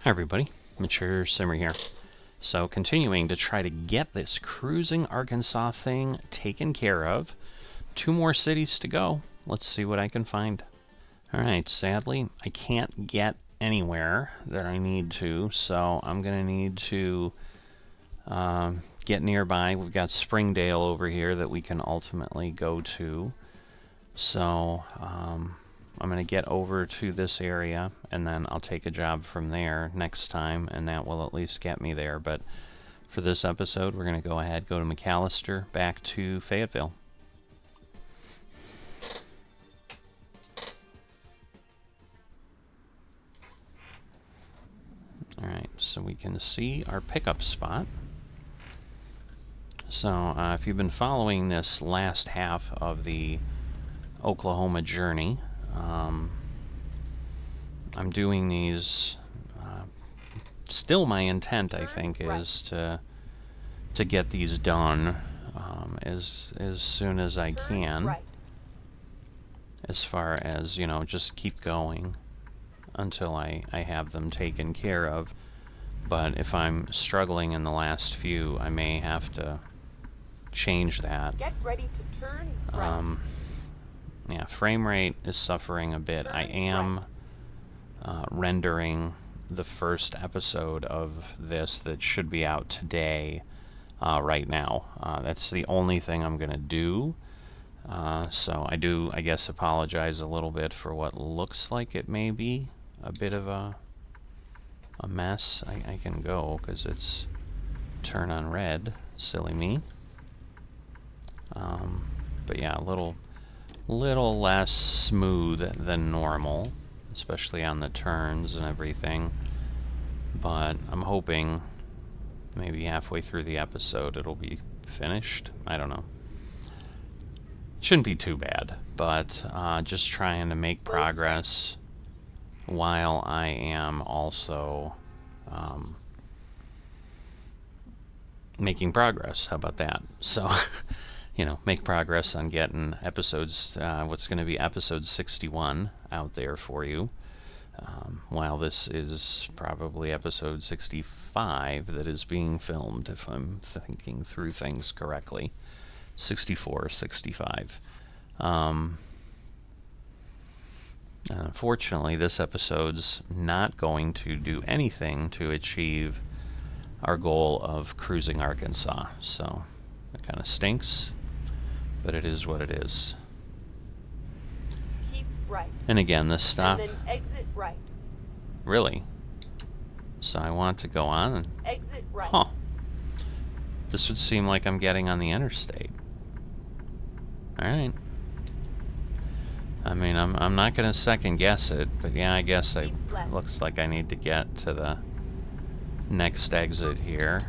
Hi everybody, Mature Simmer here. So continuing to try to get this cruising Arkansas thing taken care of. 2 more cities to go. Let's see what I can find. Alright, sadly I can't get anywhere that I need to, so I'm gonna need to get nearby. We've got Springdale over here that we can ultimately go to. So I'm going to get over to this area, and then I'll take a job from there next time, and that will at least get me there. But for this episode, we're going to go ahead, go to McAllister, back to Fayetteville. Alright, so we can see our pickup spot. So if you've been following this last half of the Oklahoma journey, I'm doing these, still my intent, I think, is to get these done as soon as I can, as far as, you know, just keep going until I have them taken care of. But if I'm struggling in the last few, I may have to change that. Get ready to turn right. Yeah, frame rate is suffering a bit. I am rendering the first episode of this that should be out today right now. That's the only thing I'm gonna do. So I do, I guess, apologize a little bit for what looks like it may be a bit of a mess. I can go because it's turn on red. Silly me. But yeah, a little less smooth than normal, especially on the turns and everything. But I'm hoping maybe halfway through the episode it'll be finished. I don't know. Shouldn't be too bad, but just trying to make progress while I am also making progress. How about that? So you know, make progress on getting episodes, what's going to be episode 61 out there for you. While this is probably episode 65 that is being filmed, if I'm thinking through things correctly. 64, 65. Unfortunately, this episode's not going to do anything to achieve our goal of cruising Arkansas. So it kind of stinks, but it is what it is. Keep right. And again, this stop. And then exit right. Really? So I want to go on and exit right. Huh. This would seem like I'm getting on the interstate. Alright. I mean, I'm not going to second guess it, but yeah, I guess it looks like I need to get to the next exit here.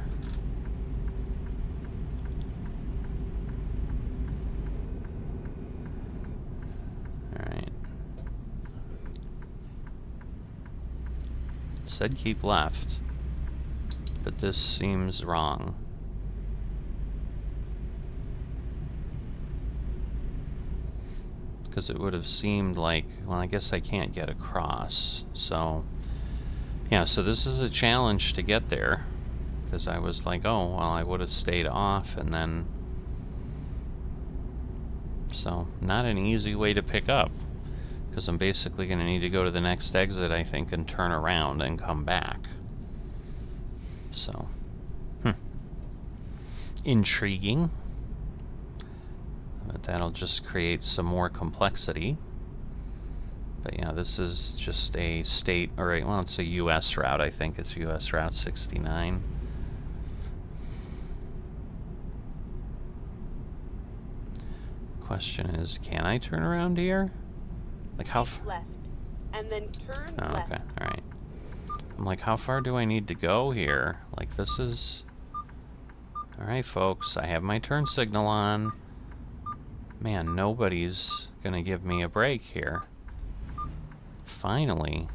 Alright. Said keep left, but this seems wrong. Because it would have seemed like, well, I guess I can't get across. So, yeah, so this is a challenge to get there. Because I was like, oh, well, I would have stayed off, and then... So, not an easy way to pick up. Because I'm basically going to need to go to the next exit, I think, and turn around and come back. So, intriguing. But that'll just create some more complexity. But yeah, this is just a state, or well, it's a U.S. route, I think. It's U.S. Route 69. Question is, can I turn around here? Like how left, and then turn oh, left. okay, alright. I'm like, how far do I need to go here? Like, this is... Alright, folks, I have my turn signal on. Man, nobody's gonna give me a break here. Finally.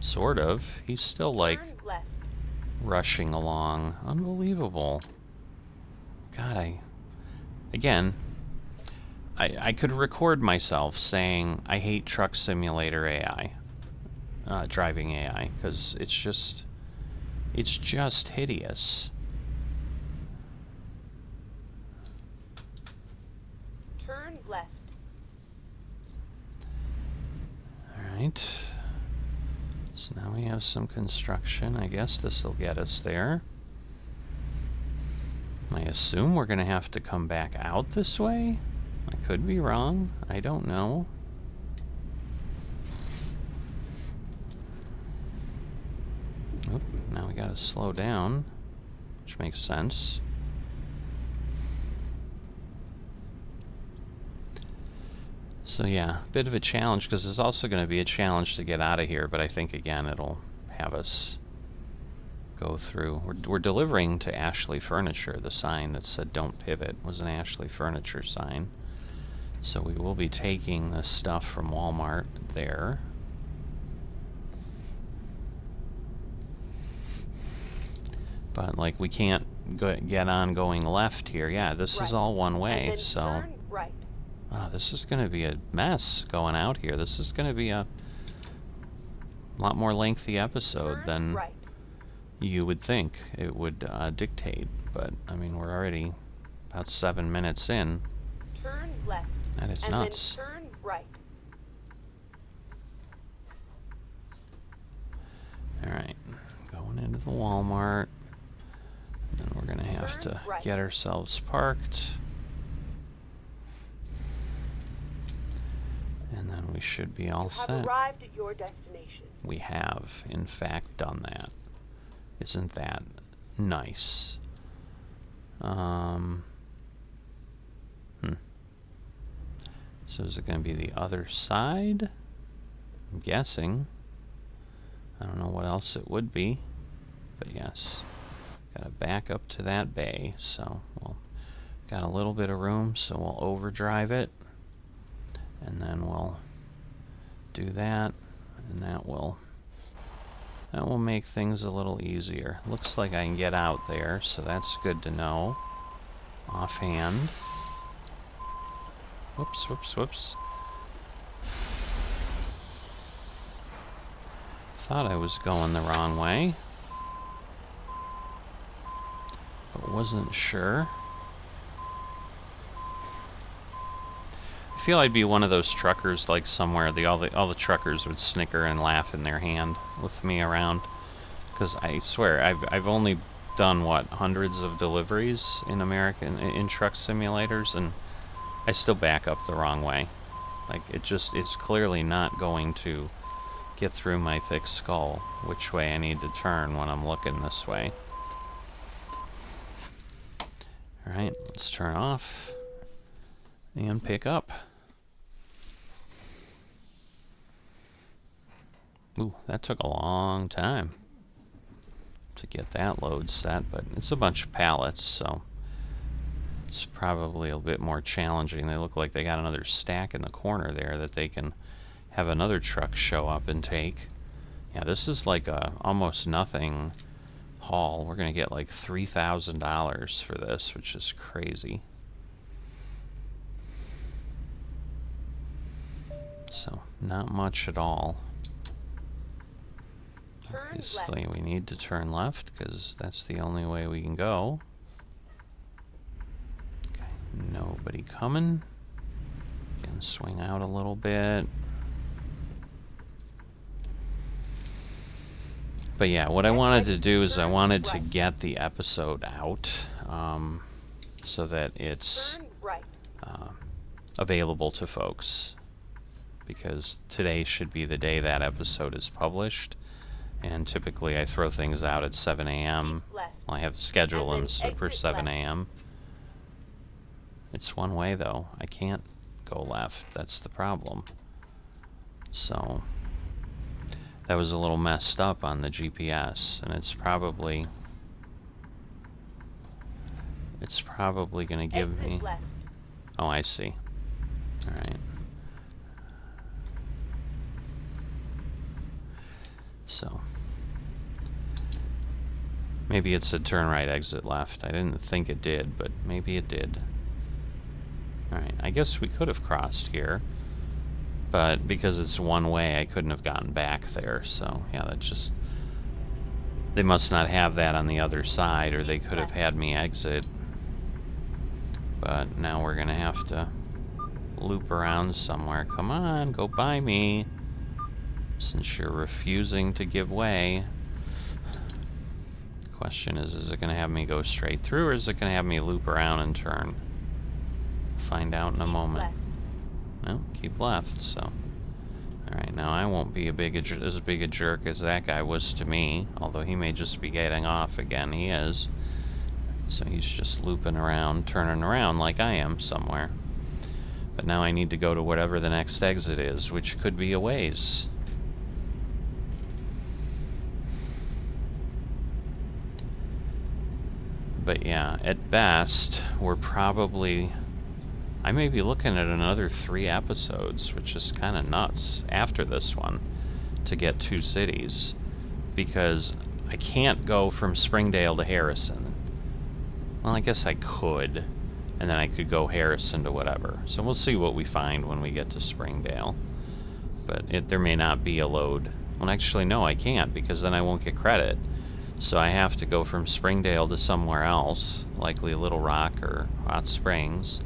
Sort of. He's still, like, rushing along. Unbelievable. God, Again, I could record myself saying, I hate Truck Simulator AI. driving AI, because it's just hideous. Turn left. Alright. So now we have some construction. I guess this will get us there. I assume we're going to have to come back out this way? I could be wrong. I don't know. Oop, now we got to slow down, which makes sense. So yeah, bit of a challenge, because there's also going to be a challenge to get out of here, but I think again it'll have us go through. We're delivering to Ashley Furniture. The sign that said "Don't Pivot" was an Ashley Furniture sign. So we will be taking the stuff from Walmart there. But like, we can't get on going left here. Yeah, this is all one way, and then so turn right. this is going to be a mess going out here. This is going to be a lot more lengthy episode Turn than right. you would think it would dictate. But I mean, we're already about 7 minutes in. Turn left. That is and nuts. then turn right. Alright, going into the Walmart. And then we're going to have Turn to right. get ourselves parked. And then we should be all You have set. arrived at your destination. We have, in fact, done that. Isn't that nice? So is it going to be the other side? I'm guessing. I don't know what else it would be. But yes. Got to back up to that bay. So we'll got a little bit of room, so we'll overdrive it. And then we'll do that. And that will make things a little easier. Looks like I can get out there, so that's good to know. Offhand. Whoops, whoops, whoops. Thought I was going the wrong way, but wasn't sure. I feel I'd be one of those truckers, like somewhere all the truckers would snicker and laugh in their hand with me around, because I swear I've only done what, hundreds of deliveries in in truck simulators, and I still back up the wrong way. Like, it's clearly not going to get through my thick skull which way I need to turn when I'm looking this way. Alright, let's turn off and pick up. Ooh, that took a long time to get that load set, but it's a bunch of pallets, so it's probably a bit more challenging. They look like they got another stack in the corner there that they can have another truck show up and take. Yeah, this is like a almost nothing haul. We're gonna get like $3,000 for this, which is crazy. So not much at all. Obviously we need to turn left because that's the only way we can go. Okay, nobody coming. Can swing out a little bit. But yeah, what I wanted to do is I wanted to get the episode out so that it's available to folks, because today should be the day that episode is published, and typically I throw things out at 7 a.m. Well, I have scheduled them for 7 a.m. It's one way though. I can't go left. That's the problem. So that was a little messed up on the GPS, and it's probably going to give me... Oh, I see. All right. So maybe it said turn right, exit left. I didn't think it did, but maybe it did. All right. I guess we could have crossed here. But because it's one way, I couldn't have gotten back there. So yeah, that just... They must not have that on the other side, or they could have had me exit. But now we're gonna have to loop around somewhere. Come on, go by me. Since you're refusing to give way. The question is it gonna have me go straight through, or is it gonna have me loop around and turn? Find out in a moment. No, keep left, so... Alright, now I won't be as big a jerk as that guy was to me, although he may just be getting off again. He is. So he's just looping around, turning around like I am somewhere. But now I need to go to whatever the next exit is, which could be a ways. But yeah, at best, we're probably... I may be looking at another 3 episodes, which is kind of nuts, after this one, to get 2 cities. Because I can't go from Springdale to Harrison. Well, I guess I could, and then I could go Harrison to whatever. So we'll see what we find when we get to Springdale. But there may not be a load. Well, actually, no, I can't, because then I won't get credit. So I have to go from Springdale to somewhere else, likely Little Rock or Hot Springs,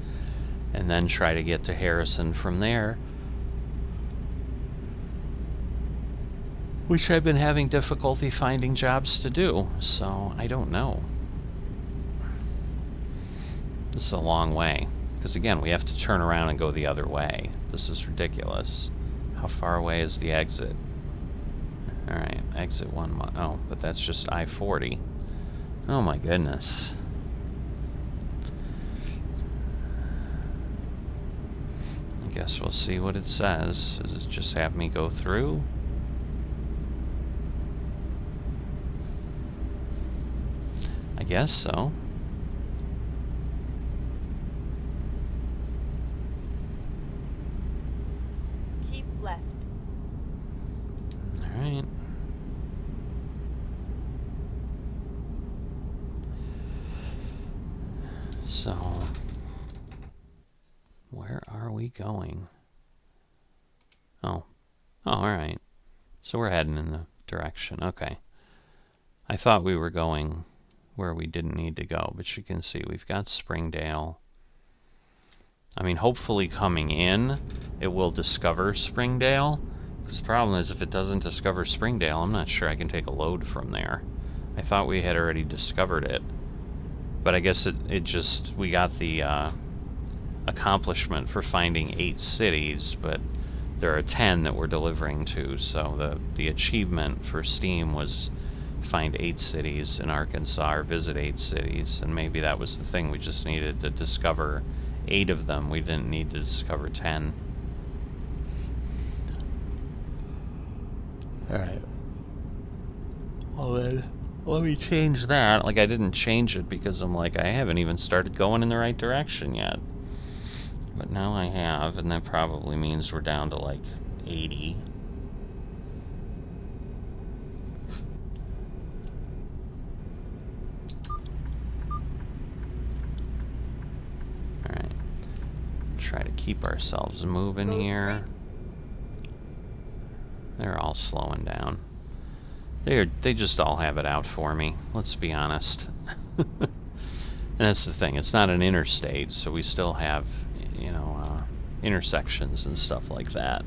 and then try to get to Harrison from there. Which I've been having difficulty finding jobs to do, so I don't know. This is a long way, because again, we have to turn around and go the other way. This is ridiculous. How far away is the exit? Alright, exit 1 oh, but that's just I-40. Oh my goodness. I guess we'll see what it says. Does it just have me go through? I guess so. Keep left. Alright. So, where are we going? Oh. Oh, alright. So we're heading in the direction. Okay. I thought we were going where we didn't need to go, but you can see we've got Springdale. I mean, hopefully coming in, it will discover Springdale. Because the problem is, if it doesn't discover Springdale, I'm not sure I can take a load from there. I thought we had already discovered it. But I guess it just, we got the accomplishment for finding 8 cities, but there are 10 that we're delivering to, so the achievement for Steam was find 8 cities in Arkansas, or visit 8 cities, and maybe that was the thing, we just needed to discover 8 of them, we didn't need to discover 10. Alright. Well then, let me change that. Like, I didn't change it because I'm like, I haven't even started going in the right direction yet. But now I have, and that probably means we're down to like 80. Alright. Try to keep ourselves moving here. They're all slowing down. They just all have it out for me, let's be honest. And that's the thing, it's not an interstate, so we still have, you know, intersections and stuff like that.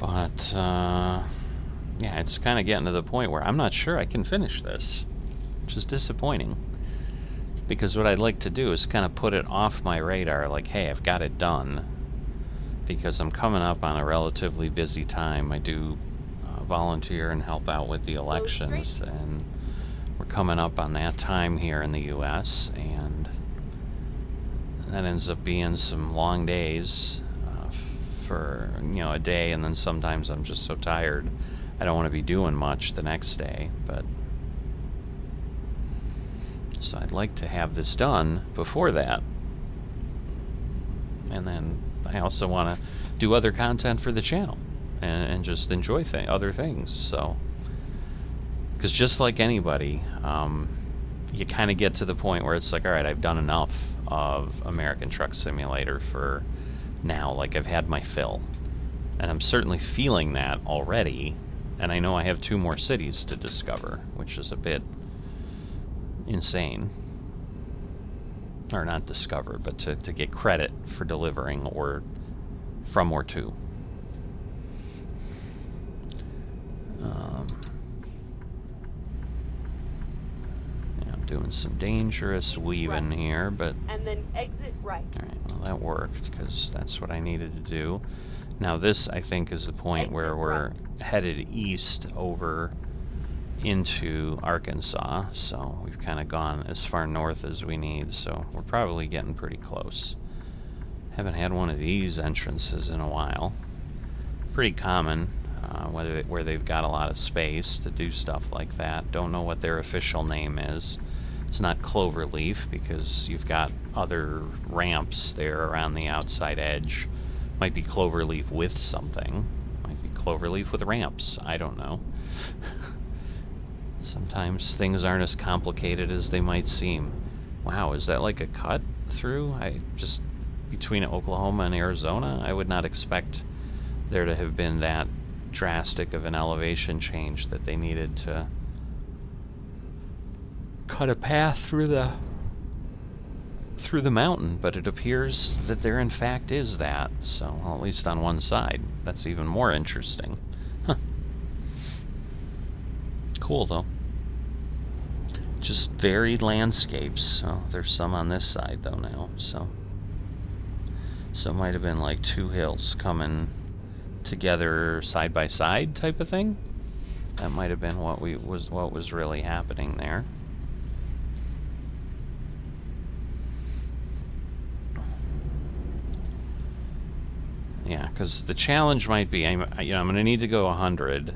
But, yeah, it's kind of getting to the point where I'm not sure I can finish this, which is disappointing. Because what I'd like to do is kind of put it off my radar, like, hey, I've got it done. Because I'm coming up on a relatively busy time. I do volunteer and help out with the elections, and we're coming up on that time here in the U.S., and that ends up being some long days for, you know, a day, and then sometimes I'm just so tired I don't want to be doing much the next day, but so I'd like to have this done before that. And then I also want to do other content for the channel and just enjoy other things. So, because just like anybody, you kind of get to the point where it's like, all right, I've done enough of American Truck Simulator for now. Like, I've had my fill. And I'm certainly feeling that already. And I know I have 2 more cities to discover, which is a bit insane. Or not discover, but to get credit for delivering or from or to. Yeah, I'm doing some dangerous weaving here, but... And then exit right. Alright, well that worked, because that's what I needed to do. Now this, I think, is the point where we're headed east over into Arkansas, so we've kind of gone as far north as we need, so we're probably getting pretty close. Haven't had one of these entrances in a while. Pretty common, where they've got a lot of space to do stuff like that. Don't know what their official name is. It's not Cloverleaf, because you've got other ramps there around the outside edge. Might be Cloverleaf with something. Might be Cloverleaf with ramps. I don't know. Sometimes things aren't as complicated as they might seem. Wow, is that like a cut through? Between Oklahoma and Arizona? I would not expect there to have been that drastic of an elevation change that they needed to cut a path through the mountain, but it appears that there in fact is that, so well, at least on one side. That's even more interesting. Huh. Cool though. Just varied landscapes. Oh, there's some on this side though now, so it might have been like 2 hills coming together side by side type of thing. That might have been what was really happening there. Yeah, because the challenge might be, I'm going to need to go 100,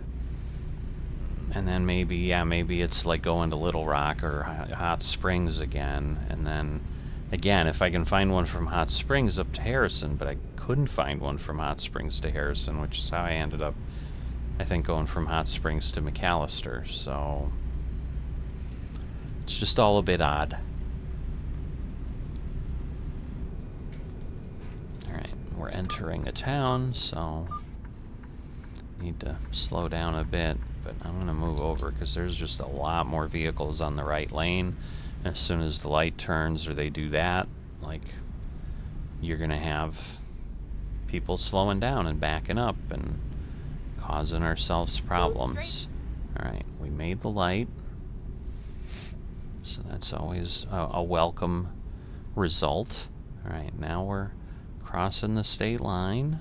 and then maybe it's like going to Little Rock or Hot Springs again, and then again, if I can find one from Hot Springs up to Harrison, but I couldn't find one from Hot Springs to Harrison, which is how I ended up, I think, going from Hot Springs to McAllister, so it's just all a bit odd. We're entering a town, so need to slow down a bit, but I'm going to move over because there's just a lot more vehicles on the right lane. And as soon as the light turns or they do that, like, you're going to have people slowing down and backing up and causing ourselves problems. Alright, we made the light, so that's always a welcome result. Alright, now we're crossing the state line.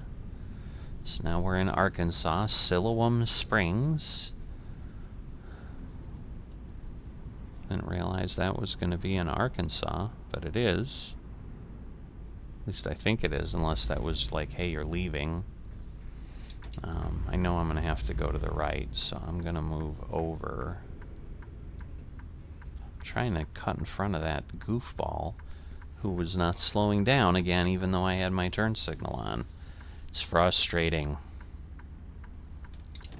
So now we're in Arkansas, Siloam Springs. Didn't realize that was going to be in Arkansas, but it is. At least I think it is, unless that was like, hey, you're leaving. I know I'm going to have to go to the right, so I'm going to move over. I'm trying to cut in front of that goofball who was not slowing down again, even though I had my turn signal on. It's frustrating.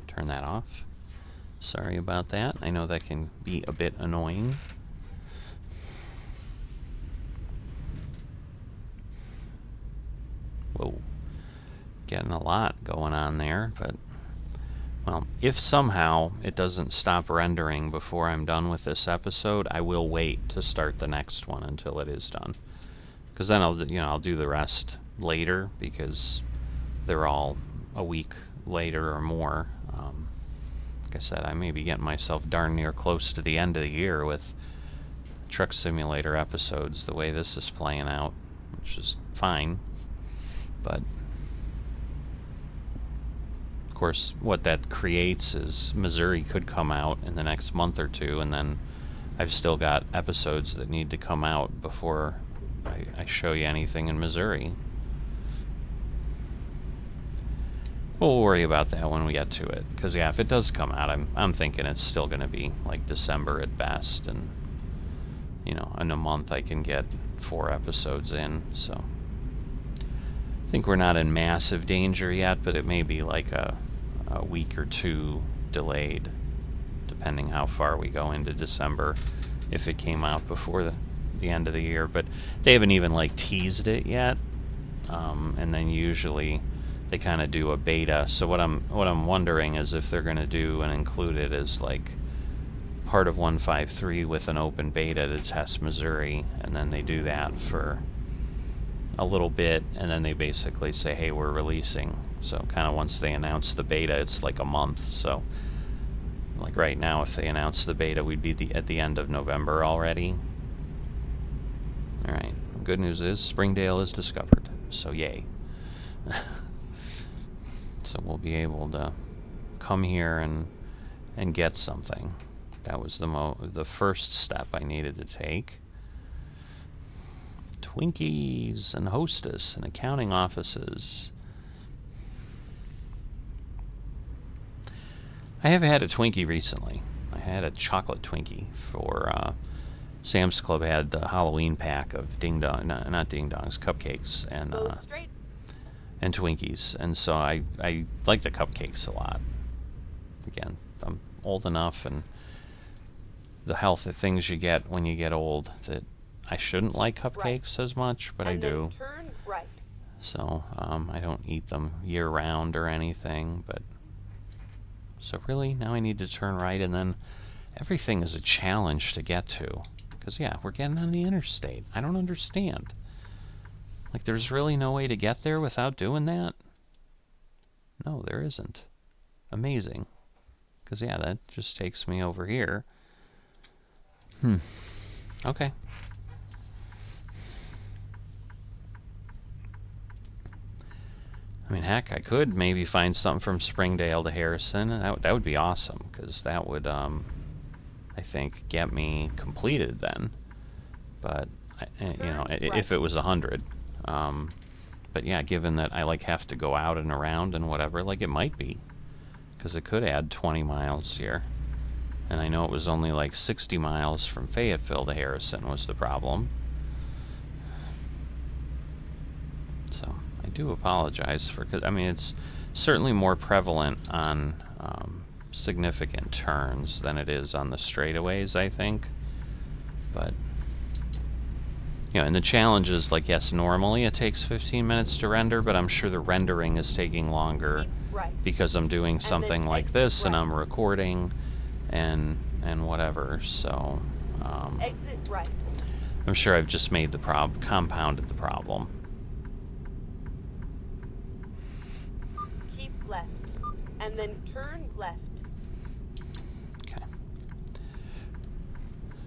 Turn that off. Sorry about that. I know that can be a bit annoying. Whoa. Getting a lot going on there, but, well, if somehow it doesn't stop rendering before I'm done with this episode, I will wait to start the next one until it is done. Because then I'll do the rest later, because they're all a week later or more. Like I said, I may be getting myself darn near close to the end of the year with Truck Simulator episodes the way this is playing out, which is fine. But of course, what that creates is Missouri could come out in the next month or two, and then I've still got episodes that need to come out before I show you anything in Missouri. We'll worry about that when we get to it, because yeah, if it does come out, I'm thinking it's still going to be like December at best, and in a month I can get 4 episodes in, so I think we're not in massive danger yet, but it may be like a week or 2 delayed, depending how far we go into December. if it came out before the end of the year, but they haven't even like teased it yet. And then usually they kind of do a beta. So what I'm wondering is if they're going to do and include it as like part of 153 with an open beta to test Missouri, and then they do that for a little bit, and then they basically say, hey, we're releasing. So kind of once they announce the beta, it's like a month. So like right now, if they announce the beta, we'd be at the end of November already. All right. Good news is Springdale is discovered. So yay. So we'll be able to come here and get something. That was the first step I needed to take. Twinkies and Hostess and accounting offices. I have had a Twinkie recently. I had a chocolate Twinkie for Sam's Club. Had the Halloween pack of Ding Dong, not Ding Dongs, cupcakes and Twinkies, and so I like the cupcakes a lot. Again, I'm old enough, and the health of things you get when you get old, that I shouldn't like cupcakes as much, but I do. Turn right. So I don't eat them year round or anything, but so really now I need to turn right, and then everything is a challenge to get to, because yeah, we're getting on the interstate. I don't understand. Like, there's really no way to get there without doing that? No, there isn't. Amazing. Because yeah, that just takes me over here. Okay. I mean, heck, I could maybe find something from Springdale to Harrison. That would be awesome, because that would, I think, get me completed then. But, you know, if it was 100. But yeah, given that I like have to go out and around and whatever, like it might be, because it could add 20 miles here. And I know it was only like 60 miles from Fayetteville to Harrison was the problem. So I do apologize for, cause I mean, it's certainly more prevalent on significant turns than it is on the straightaways, I think. But you know, and the challenge is, like, yes, normally it takes 15 minutes to render, but I'm sure the rendering is taking longer because I'm doing something like this and I'm recording and whatever. So Exit right. I'm sure I've just made the compounded the problem. Keep left, and then turn left.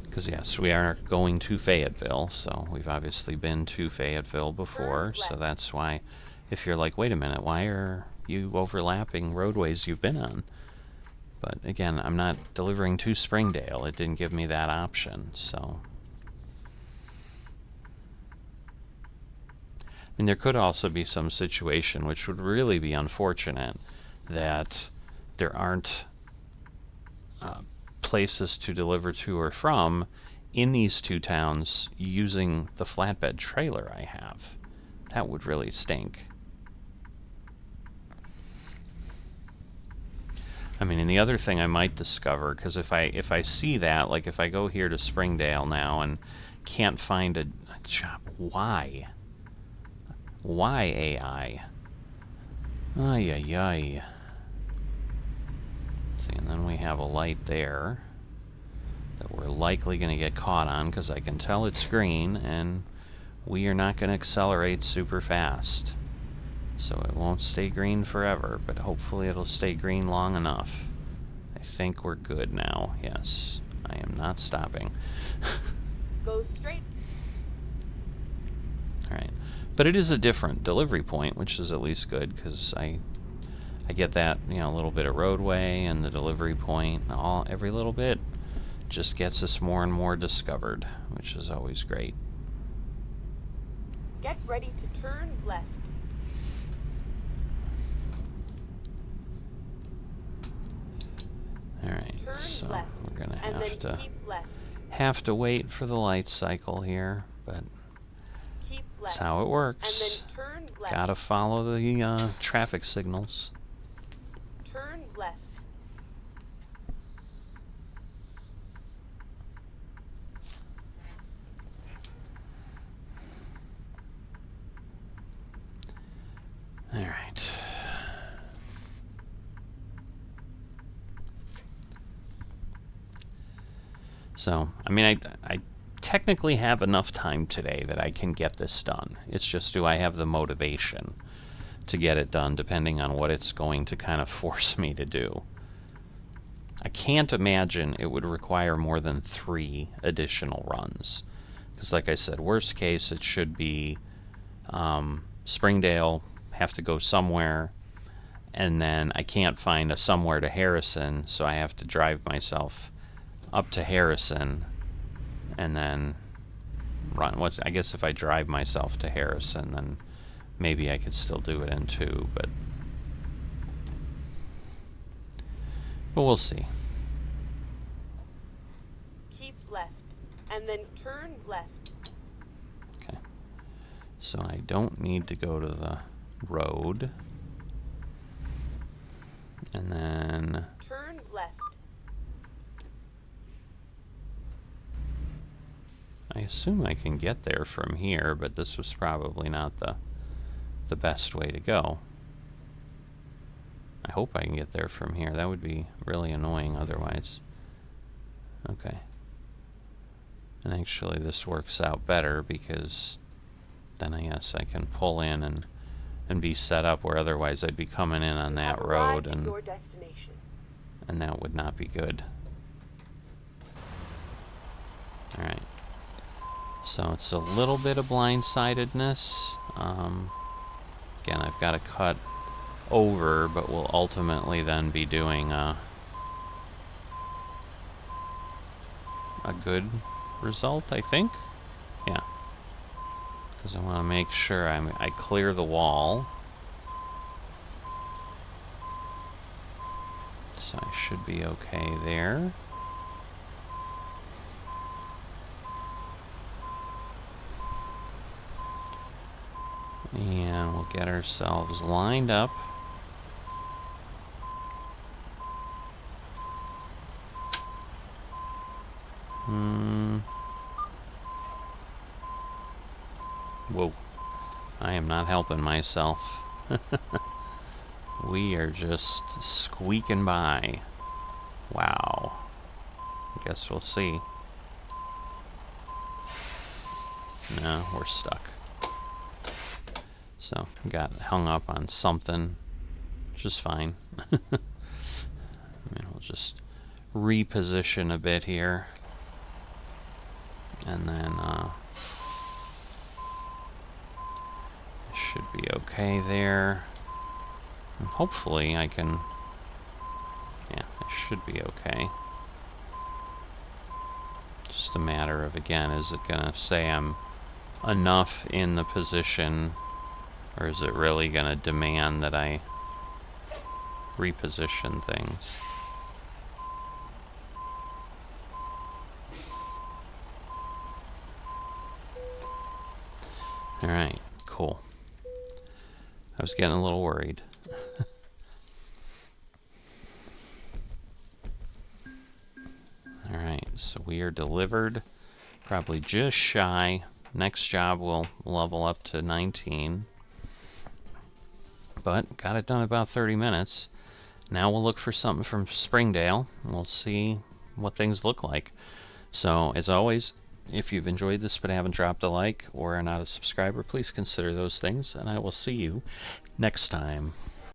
Because yes, we are going to Fayetteville, so we've obviously been to Fayetteville before, so that's why, if you're like, wait a minute, why are you overlapping roadways you've been on? But again, I'm not delivering to Springdale. It didn't give me that option, so. I mean, there could also be some situation, which would really be unfortunate, that there aren't places to deliver to or from in these two towns using the flatbed trailer I have. That would really stink. I mean, and the other thing I might discover, because if I see that, like if I go here to Springdale now and can't find a job, why? Why AI? Ay, ay, ay. See, and then we have a light there that we're likely going to get caught on, because I can tell it's green, and we are not going to accelerate super fast. So it won't stay green forever, but hopefully it'll stay green long enough. I think we're good now. Yes, I am not stopping. Go straight. Alright, but it is a different delivery point, which is at least good, because I get that, you know, a little bit of roadway and the delivery point, every little bit just gets us more and more discovered, which is always great. Get ready to turn left. Alright, so left, we're gonna and have then keep left. have to wait for the light cycle here, but Keep left. that's how it works. And then turn left. Gotta follow the traffic signals. Turn left. So, I mean, I technically have enough time today that I can get this done. It's just, do I have the motivation to get it done, depending on what it's going to kind of force me to do. I can't imagine it would require more than 3 additional runs. Because like I said, worst case, it should be Springdale, have to go somewhere, and then I can't find a somewhere to Harrison, so I have to drive myself up to Harrison, and then run. I guess if I drive myself to Harrison, then maybe I could still do it in 2, but we'll see. Keep left, and then turn left. Okay. So I don't need to go to the road. And then turn left. I assume I can get there from here, but this was probably not the best way to go. I hope I can get there from here. That would be really annoying otherwise. Okay. And actually this works out better, because then I guess I can pull in and be set up where otherwise I'd be coming in on that road, and your destination. And that would not be good. Alright. So it's a little bit of blindsidedness. Again, I've got to cut over, but we'll ultimately then be doing a good result, I think. Yeah. Because I want to make sure I clear the wall. So I should be okay there. And we'll get ourselves lined up. Whoa. I am not helping myself. We are just squeaking by. Wow. I guess we'll see. No, we're stuck. So, got hung up on something, which is fine. I mean, we'll just reposition a bit here. And then, should be okay there. And hopefully I can... Yeah, it should be okay. Just a matter of, again, is it gonna say I'm enough in the position, or is it really gonna demand that I reposition things? Alright, cool. I was getting a little worried. Alright, so we are delivered. Probably just shy. Next job will level up to 19. But got it done in about 30 minutes. Now we'll look for something from Springdale. We'll see what things look like. So, as always, if you've enjoyed this but haven't dropped a like or are not a subscriber, please consider those things, and I will see you next time.